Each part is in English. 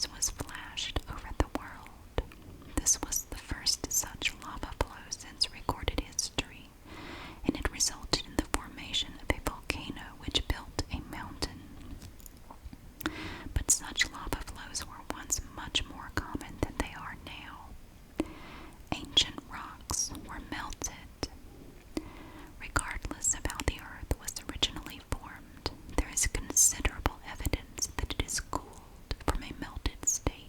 news was flashed over the world. This was the first such lava flow since recorded history, and it resulted in the formation of a volcano which built a mountain. But such lava flows were once much more common than they are now. Ancient rocks were melted. Regardless of how the earth was originally formed, there is considerable evidence that it is cooled from a melted state.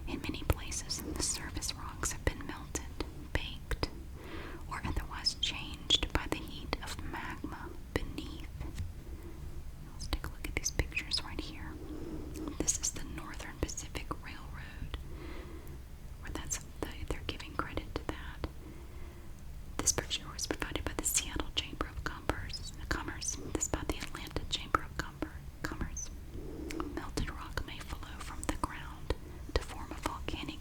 In many places, the surface rocks have been melted, baked, or otherwise changed by the heat of magma beneath. Let's take a look at these pictures right here. This is the Northern Pacific Railroad, or they're giving credit to that. This picture was provided by the Seattle Chamber of Commerce. This by the Atlanta Chamber of Commerce. Melted rock may flow from the ground to form a volcanic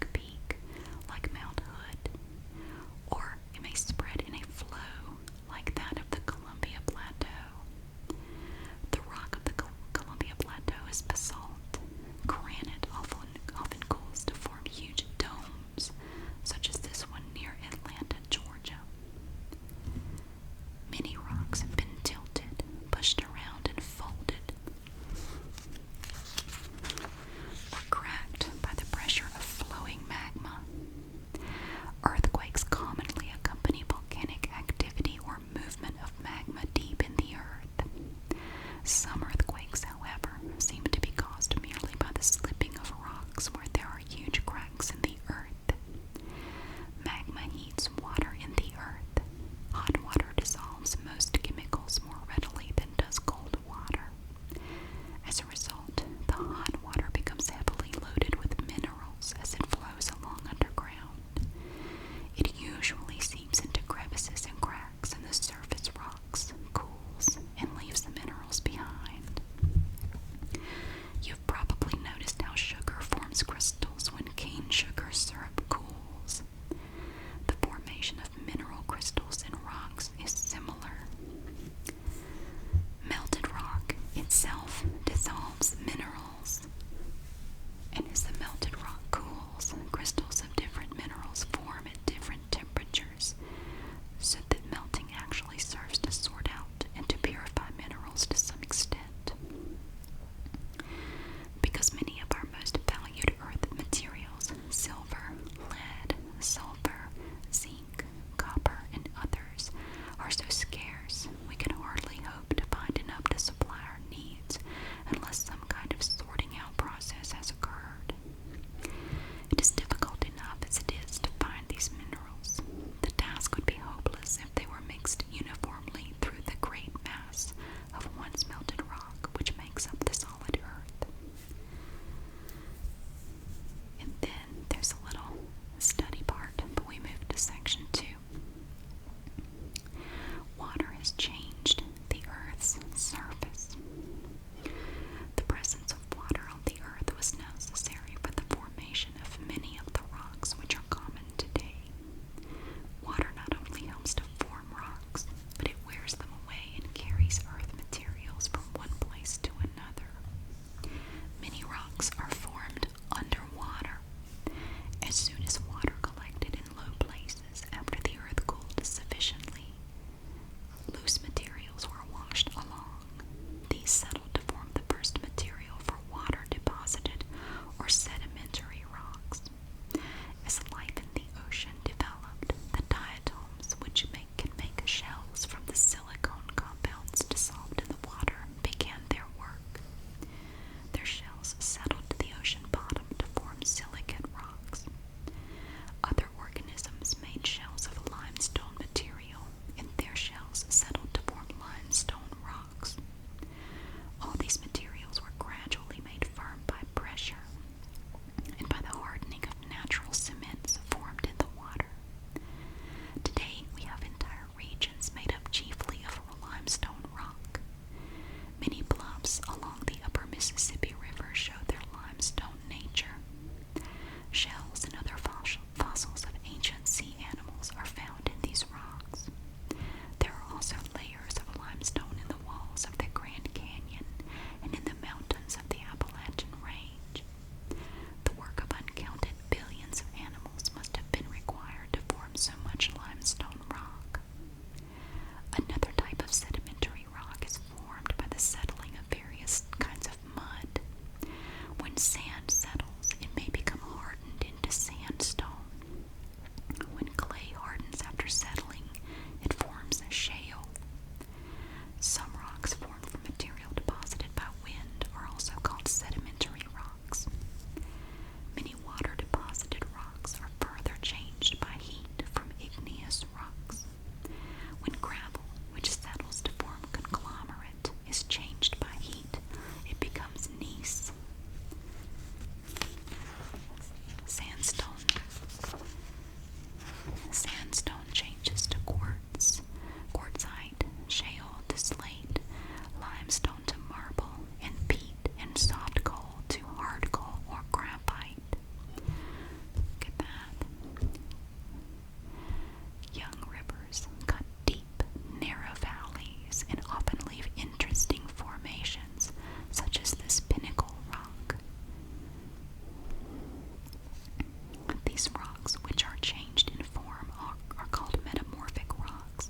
These rocks, which are changed in form, are called metamorphic rocks.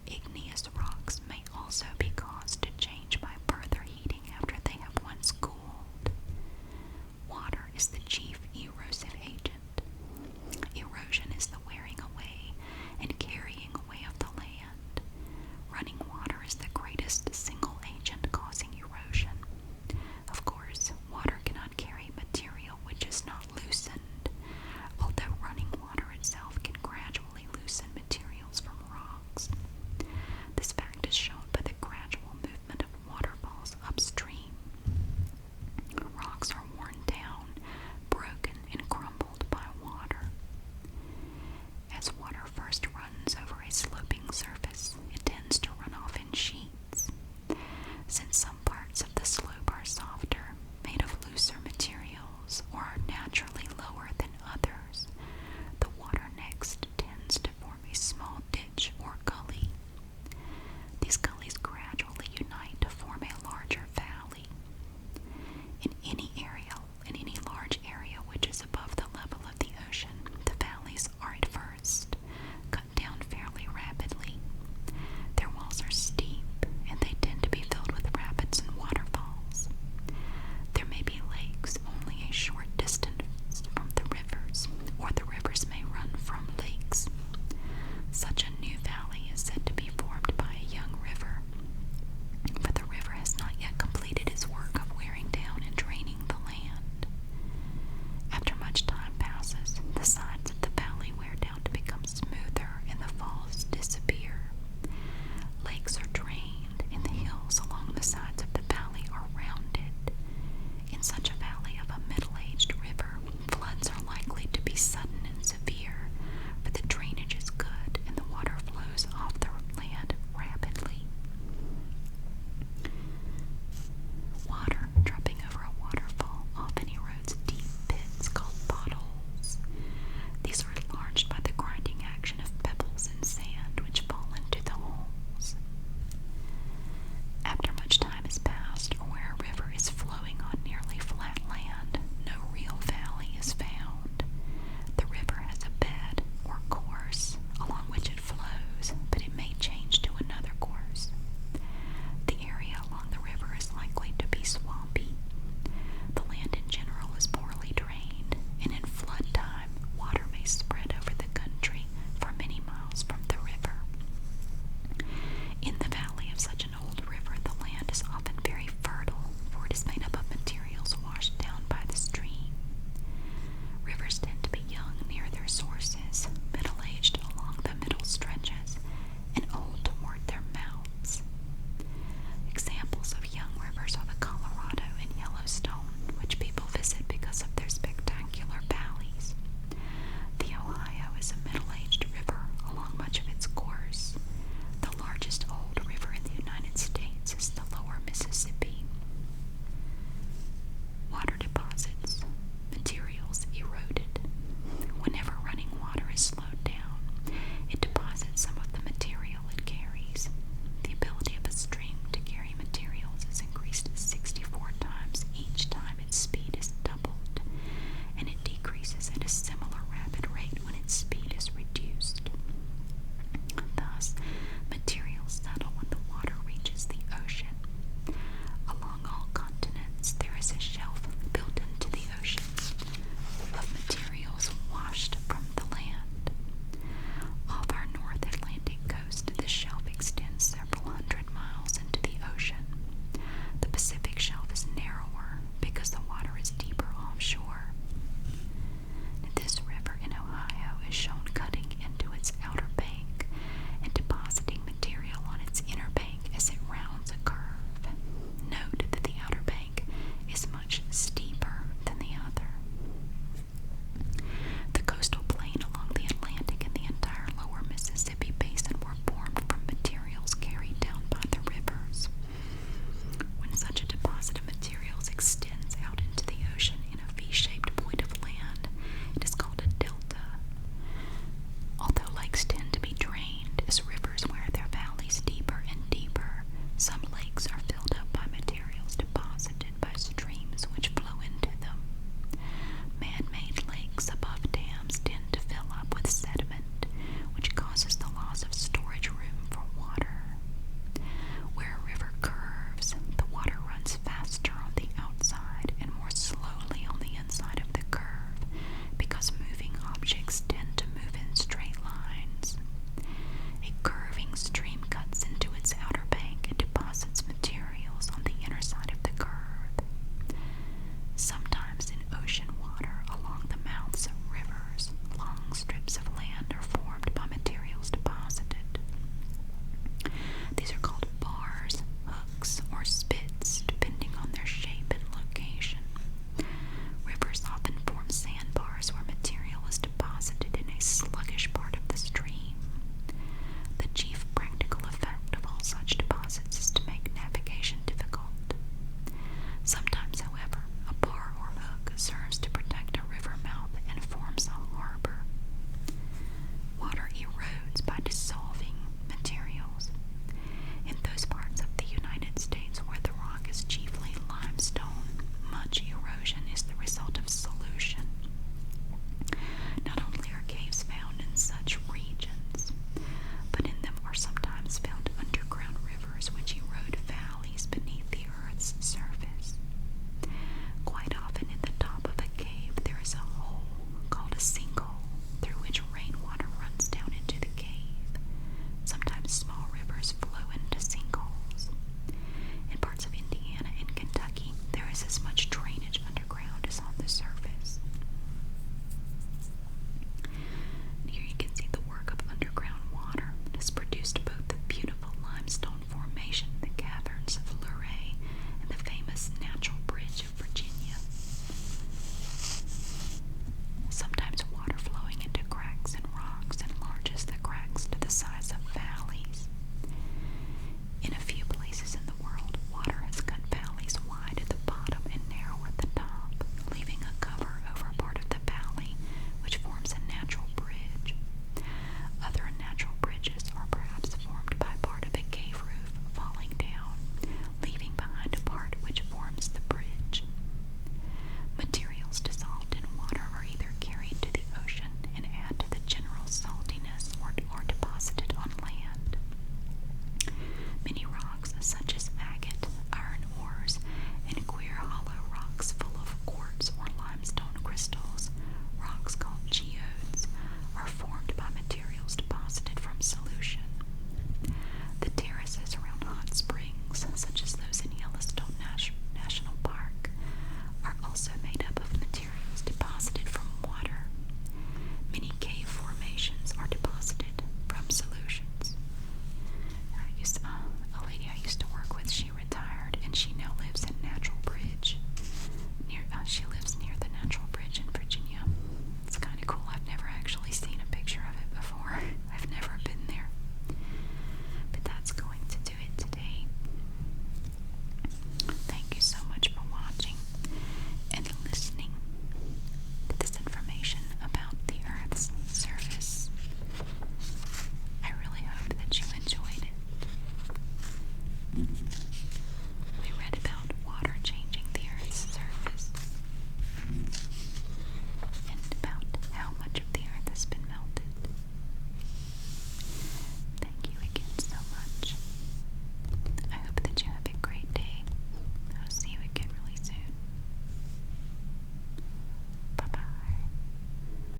Igneous rocks may also be caused to change by further heating after they have once cooled. Water is the chief erosive agent. Erosion is the wearing away and carrying away of the land. Running water is the greatest single agent causing erosion. Of course, water cannot carry material which is not loosened, although running water itself can gradually loosen materials from rocks. This fact is shown by the gradual movement of waterfalls upstream. Rocks are worn down, broken, and crumbled by water. As water first runs over a sloping surface, it tends to run off in sheets. Since some parts of the slope are softer, made of looser materials, or are naturally lower than others, the water next tends to form a small ditch or gully. These gullies gradually unite to form a larger valley. In any large area which is above the level of the ocean, the valleys are at first cut down fairly rapidly. Their walls are steep, and they tend to be filled with rapids and waterfalls. There may be lakes only a short distance from the rivers, or the rivers may run from lakes. Such a new valley is said to be formed by a young river, but the river has not yet completed its work of wearing down and draining the land. After much time passes, the sides of the valley wear down to become smoother and the falls disappear. Lakes are drained, and the hills along the sides of the valley are rounded. In such a valley of a middle-aged river, floods are likely to be sudden and severe, for the drainage is good and the water flows off the land rapidly. Water dropping over a waterfall often erodes deep pits called potholes. These are enlarged by the grinding action of pebbles and sand which fall into the holes. After much time has passed, or where a river is flowing on nearly flat land, no real valley is found. The river has a bed, or course, along which it flows, but it may change to another course. The area along the river is likely to be swampy. The land in general is poorly drained, and in flood time, water may spread over the country for many miles from the river. In the valley of such an old river, the land is often very fertile, for it is made up of materials washed down by the stream. Rivers tend to be young near their sources, middle-aged along the middle stretches, and old toward their mouths. Examples of young rivers are the Colorado and Yellowstone, which people visit because of their spectacular valleys. The Ohio is a middle-aged river along much of its course. The largest old river in the United States is the lower Mississippi. Water deposits, materials eroded. Whenever running water is slowed down, it deposits some of the material it carries. The ability of a stream to carry materials is increased 64 times each time its speed is doubled, and it decreases at a similar